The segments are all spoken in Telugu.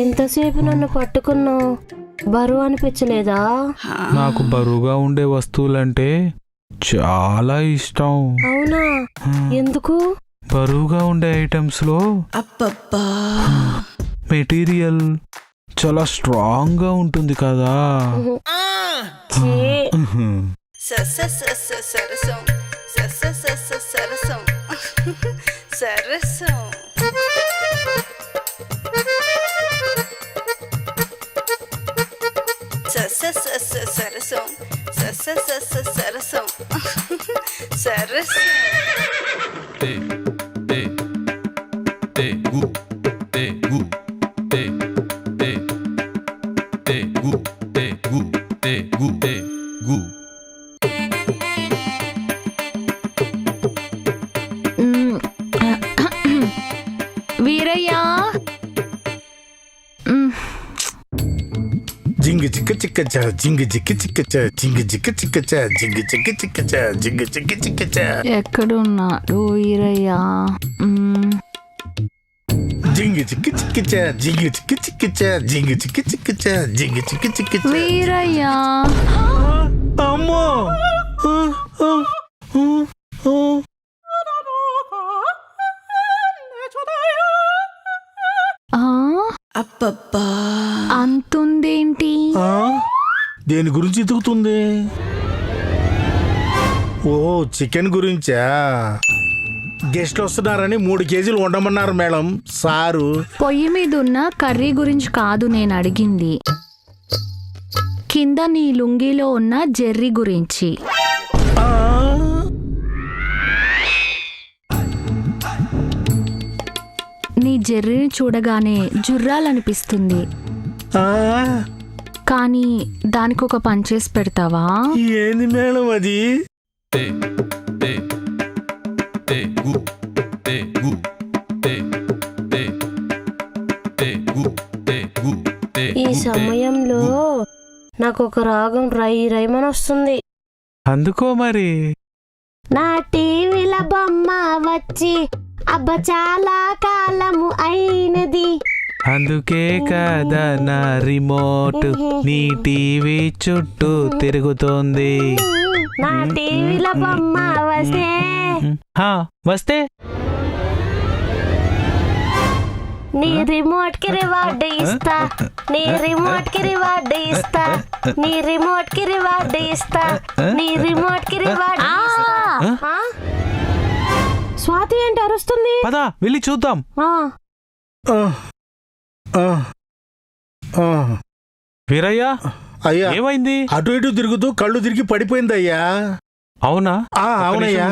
ఇంతసేపు నన్ను పట్టుకున్నావు, బరువు అనిపించలేదా? నాకు బరువుగా ఉండే వస్తువులంటే చాలా ఇష్టం. అవునా, ఎందుకు? బరువుగా ఉండే ఐటమ్స్ లో మెటీరియల్ చాలా స్ట్రాంగ్ గా ఉంటుంది కదా. వీరయ్యా, జింగి చిక్క చిక్క చా జింగి చిక్క చిక్క చా జింగి చిక్క చిక్క చా జింగి చిక్క చిక్క చా జింగి చిక్క చిక్క చా. ఎక్కడున్నాడు వీరయ్యా? జింగి చిక్క చిక్క చా జింగి చిక్క చిక్క చా జింగి చిక్క చిక్క చా జింగి చిక్క చిక్క చా. వీరయ్యా, అమ్మో, అంతుందేంటి? దేని గురించి ఎదుగుతుంది? ఓ, చికెన్ గురించా? గెస్ట్లు వస్తున్నారని 3 కేజీలు వండమన్నారు మేడం సారు. పొయ్యి మీద ఉన్న కర్రీ గురించి కాదు నేను అడిగింది, కింద నీ లుంగీలో ఉన్న జెర్రీ గురించి. నీ జెర్రీని చూడగానే జుర్రాలనిపిస్తుంది, కానీ దానికి ఒక పని చేసి పెడతావా? ఏంది మేడం అది? ఈ సమయంలో నాకు ఒక రాగం రై రైమని వస్తుంది. అందుకో మరి. నా టీవీల బొమ్మ వచ్చి అబ్బ చాలా కాలము అయినది, అందుకే కదా నా రిమోట్ నీ టీవీ చుట్టూ తిరుగుతోంది. నా టీవీల బొమ్మ వస్తే వస్తే నీ రిమోట్ కి రివార్డు ఇస్తా, నీ రిమోట్ కి రివార్డు ఇస్తా, నీ రిమోట్ కి రివార్డు ఇస్తా, నీ రిమోట్ కి రివార్డు ఇస్తా. స్వాతి ఏంటి అరుస్తుంది? పదా వెళ్ళి చూద్దాం. వీరయ్యా, అయ్యా ఏమైంది? అటు ఇటు తిరుగుతూ కళ్ళు తిరిగి పడిపోయింది అయ్యా. అవునా? అవునయ్యా.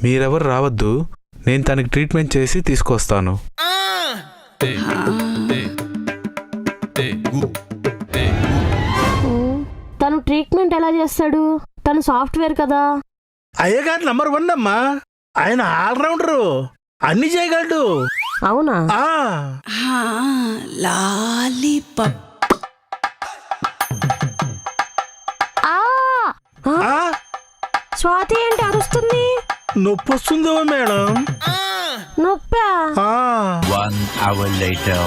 మీరెవరు రావద్దు, నేను తనకి ట్రీట్మెంట్ చేసి తీసుకొస్తాను. తను ట్రీట్మెంట్ ఎలా చేస్తాడు? తను సాఫ్ట్వేర్ కదా. అయ్యగారు నంబర్ 1 అమ్మా, ఆయన ఆల్రౌండరు, అన్ని చేయగలడు. అవునా? లాలీపాప్. స్వాతి ఏంటి అరుస్తుంది? నొప్పి వస్తుందో మేడం? నొప్పా? 1 hour later.